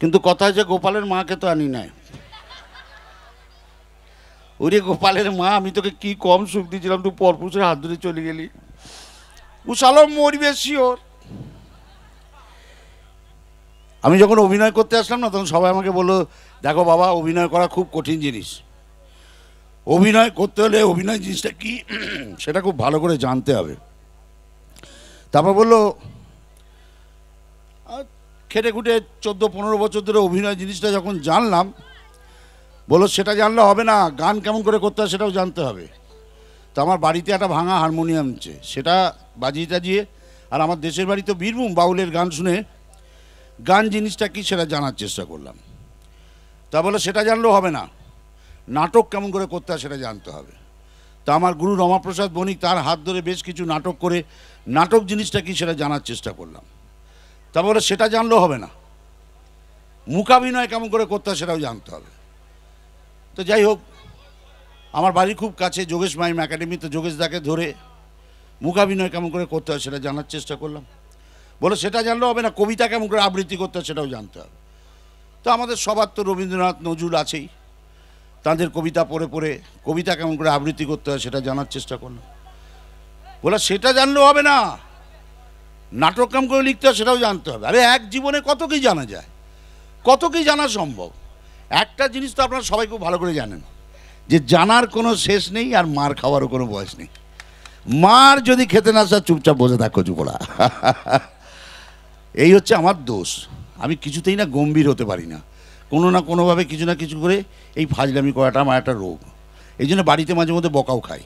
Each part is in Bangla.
কিন্তু কথা হচ্ছে গোপালের মাকে তো আনি নাই। ওরে গোপালের মা, আমি তোকে কি কম সুখ দিয়েছিলাম, তুই পরপুষের হাত ধরে চলে গেলি। উশালম মরবে শিওর। আমি যখন অভিনয় করতে আসলাম না, তখন সবাই আমাকে বললো, দেখো বাবা, অভিনয় করা খুব কঠিন জিনিস, অভিনয় করতে হলে অভিনয় জিনিসটা কি সেটা খুব ভালো করে জানতে হবে। তারপর বললো, খেটে খুঁটে 14-15 বছর ধরে অভিনয় জিনিসটা যখন জানলাম, বলো সেটা জানলে হবে না, গান কেমন করে করতে হয় সেটাও জানতে হবে। তো আমার বাড়িতে একটা ভাঙা হারমোনিয়াম আছে, সেটা বাজিয়ে টাজিয়ে, আর আমার দেশের বাড়ি তো বীরভূম, বাউলের গান শুনে গান জিনিসটা কি সেটা জানার চেষ্টা করলাম। তা বলে সেটা জানলেও হবে না, নাটক কেমন করে করতে হয় সেটা জানতে হবে। তা আমার গুরু রমাপ্রসাদ বণিক, তার হাত ধরে বেশ কিছু নাটক করে নাটক জিনিসটা কি সেটা জানার চেষ্টা করলাম। তা বলে সেটা জানলেও হবে না, মূকাভিনয় কেমন করে করতে হয় সেটাও জানতে হবে। তো যাই হোক, আমার বাড়ি খুব কাছে যোগেশ মাইম একাডেমি, তো যোগেশ দাকে ধরে মূকাভিনয় কেমন করে করতে হয় সেটা জানার চেষ্টা করলাম। বলে সেটা জানলেও হবে না, কবিতা কেমন করে আবৃত্তি করতে হয় সেটাও জানতে হবে। তো আমাদের সবার তো রবীন্দ্রনাথ নজরুল আছেই, তাদের কবিতা পড়ে পড়ে কবিতা কেমন করে আবৃত্তি করতে হয় সেটা জানার চেষ্টা করলাম। বলে সেটা জানলেও হবে না, নাটক কেমন করে লিখতে হয় সেটাও জানতে হবে। আরে এক জীবনে কত কি জানা যায়, কত কি জানা সম্ভব। একটা জিনিস তো আপনারা সবাই খুব ভালো করে জানেন, যে জানার কোনো শেষ নেই আর মার খাওয়ারও কোনো বয়স নেই। মার যদি খেতে না চায় চুপচাপ বসে থাকো চুপড়া। এই হচ্ছে আমার দোষ, আমি কিছুতেই না গম্ভীর হতে পারি না, কোনো না কোনোভাবে কিছু না কিছু করে এই ফাজলামি করাটা আমার একটা রোগ। এই জন্য বাড়িতে মাঝে মধ্যে বকাও খাই,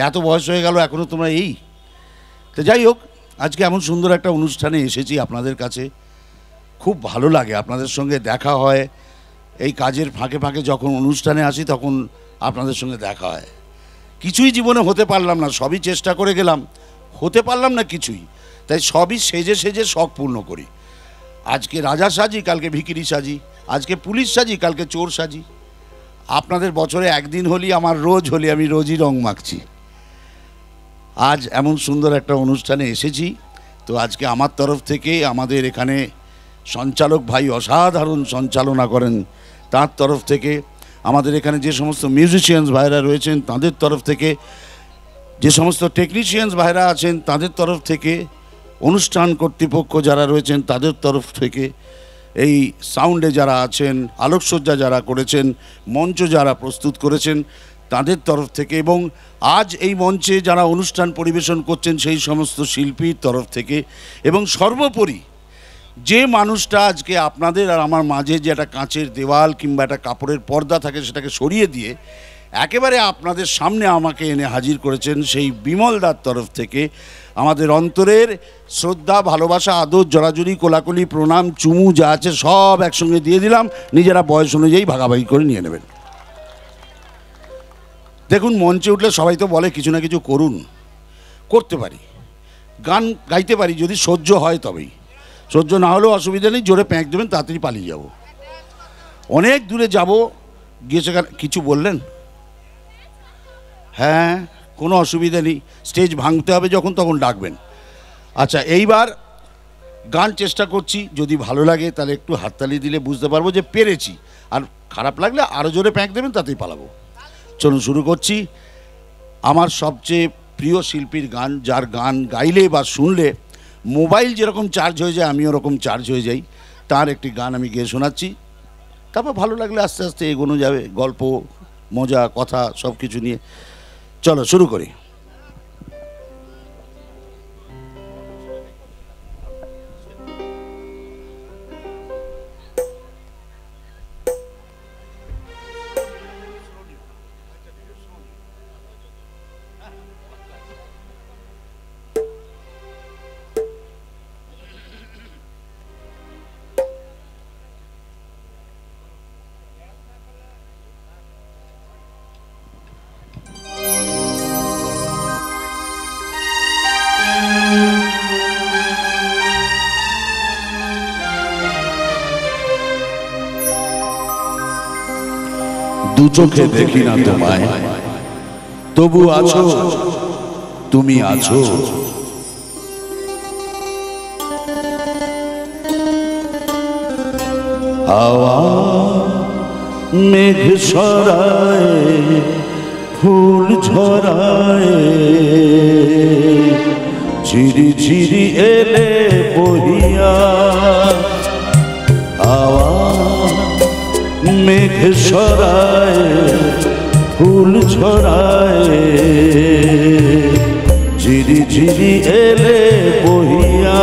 এত বয়স হয়ে গেল এখনও তোমরা এই। তো যাই হোক, আজকে এমন সুন্দর একটা অনুষ্ঠানে এসেছি আপনাদের কাছে, খুব ভালো লাগে, আপনাদের সঙ্গে দেখা হয়। এই কাজের ফাঁকে ফাঁকে যখন অনুষ্ঠানে আসি তখন আপনাদের সঙ্গে দেখা হয়। কিছুই জীবনে হতে পারলাম না, সবই চেষ্টা করে গেলাম, হতে পারলাম না কিছুই, তাই সবই সেজে সেজে শখ পূর্ণ করি। আজকে রাজা সাজি, কালকে ভিখিরি সাজি, আজকে পুলিশ সাজি, কালকে চোর সাজি। আপনাদের বছরে একদিন হলি, আমার রোজ হলি, আমি রোজই রং মাখছি। আজ এমন সুন্দর একটা অনুষ্ঠানে এসেছি, তো আজকে আমার তরফ থেকে, আমাদের এখানে সঞ্চালক ভাই অসাধারণ সঞ্চালনা করেন, তার তরফ থেকে, আমাদের এখানে যে সমস্ত মিউজিশিয়ানস ভাইরা রয়েছেন তাদের তরফ থেকে, যে সমস্ত টেকনিশিয়ানস ভাইরা আছেন তাদের তরফ থেকে, অনুষ্ঠান কর্তৃপক্ষ যারা রয়েছেন তাদের তরফ থেকে, এই সাউন্ডে যারা আছেন, আলোকসজ্জা যারা করেছেন, মঞ্চ যারা প্রস্তুত করেছেন তাদের তরফ থেকে, এবং আজ এই মঞ্চে যারা অনুষ্ঠান পরিবেশন করছেন সেই সমস্ত শিল্পীর তরফ থেকে, এবং সর্বোপরি যে মানুষটা আজকে আপনাদের আর আমার মাঝে যে একটা কাঁচের দেওয়াল কিংবা একটা কাপড়ের পর্দা থাকে সেটাকে সরিয়ে দিয়ে একেবারে আপনাদের সামনে আমাকে এনে হাজির করেছেন, সেই বিমলদার তরফ থেকে আমাদের অন্তরের শ্রদ্ধা, ভালোবাসা, আদর, জড়াজড়ি, কোলাকুলি, প্রণাম, চুমু যা আছে সব একসঙ্গে দিয়ে দিলাম, নিজেরা বয়স অনুযায়ী ভাগাভাগি করে নিয়ে নেবেন। দেখুন, মঞ্চে উঠলে সবাই তো বলে কিছু না কিছু করুন, করতে পারি, গান গাইতে পারি, যদি সহ্য হয় তবেই, সহ্য না হলেও অসুবিধা নেই, জোরে প্যাঁক দেবেন, তাড়াতাড়ি পালিয়ে যাব, অনেক দূরে যাব। গিয়ে সেখানে কিছু বললেন, হ্যাঁ কোনো অসুবিধা নেই, স্টেজ ভাঙতে হবে যখন তখন ডাকবেন। আচ্ছা, এইবার গান চেষ্টা করছি, যদি ভালো লাগে তাহলে একটু হাততালি দিলে বুঝতে পারবো যে পেরেছি, আর খারাপ লাগলে আরও জোরে প্যাঁক দেবেন, তাতেই পালাবো। চলুন শুরু করছি। আমার সবচেয়ে প্রিয় শিল্পীর গান, যার গান গাইলে বা শুনলে মোবাইল যেরকম চার্জ হয়ে যায় আমি ওরকম চার্জ হয়ে যাই, তার একটি গান আমি গেয়ে শোনাচ্ছি। তারপর ভালো লাগলে আস্তে আস্তে এগোনো যাবে, গল্প, মজা, কথা সব কিছু নিয়ে। চলো শুরু করি। দু চোখে দেখি না তোমায়, তবু আছো, তুমি আছো। হাওয়া মেঘ সরায় ফুল ঝরায় ঝিরি ঝিরি এলে বহিয়া হাওয়া মেঘ সরায় ফুল ঝরায় ঝিরি ঝিরি এলে বহিয়া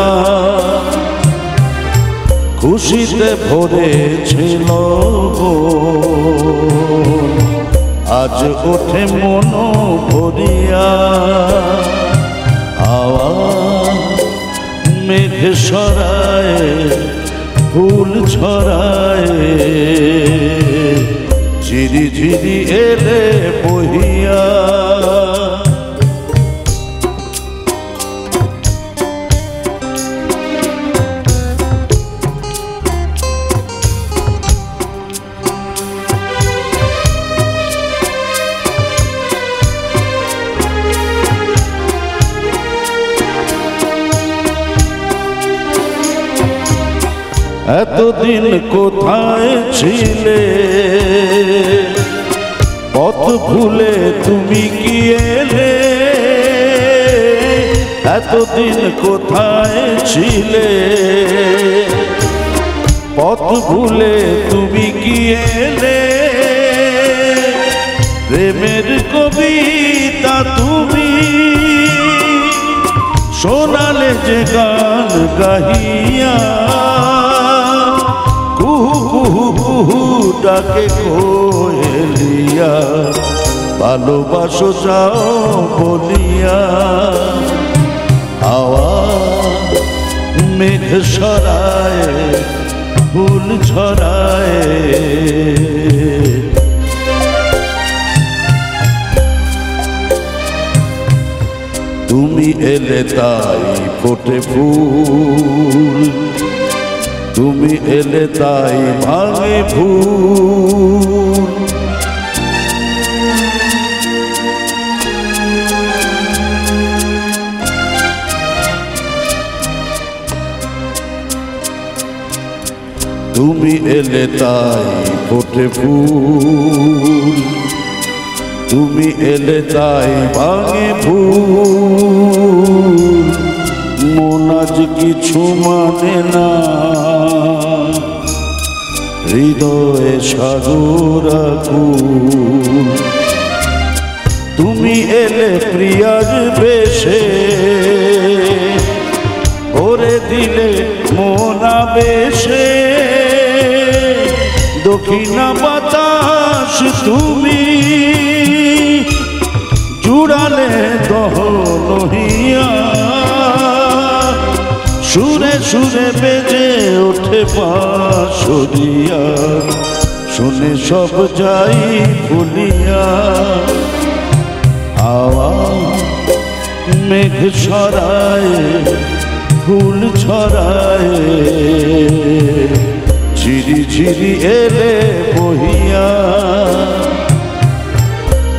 খুশিতে ভরেছিল আজ ওঠে মন ভরিয়া হাওয়া মেঘ সরায় ফুল ছড়ায় ঝিরি ঝিরি এলে বহিয়া এতদিন কোথায় ছিলে পথ ভুলে তুমি কি এলে এতদিন কোথায় ছিলে পথ ভুলে তুমি কি এলে প্রেমের কবিতা তুমি শোনালে যে গান গাহিয়া কুহু কুহু কুহু ডাকে কোয়েলিয়া ভালোবাসো যাও বলিয়া হাওয়া মেঘ সরায় ফুল ছড়ায় তুমি এলে তাই ফোটে ফুল তুমি এলে তাই ভাঙে ফুল তুমি এলে তাই ফোটে ফুল তুমি এলে তাই ভাঙে ফুল মন আজ কিছু মানে না হৃদয়ে সাগর আকুল তুমি এলে প্রিয়ার বেশে ভরে দিলে মন আবেশে দক্ষিণা বাতাস তুমি জুড়ালে দহলহিয়া সুরে সুরে বেজে ওঠে বাঁশরিয়া শুনে সব যাই ভুলিয়া হাওয়া মেঘ ছড়ায় ফুল ছড়ায় ঝিরি ঝিরি এলে বহিয়া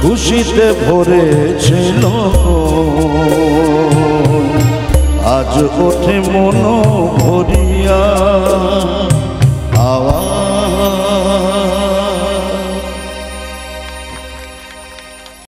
খুশিতে ভরেছিল আজ ওঠে মন ভরিয়া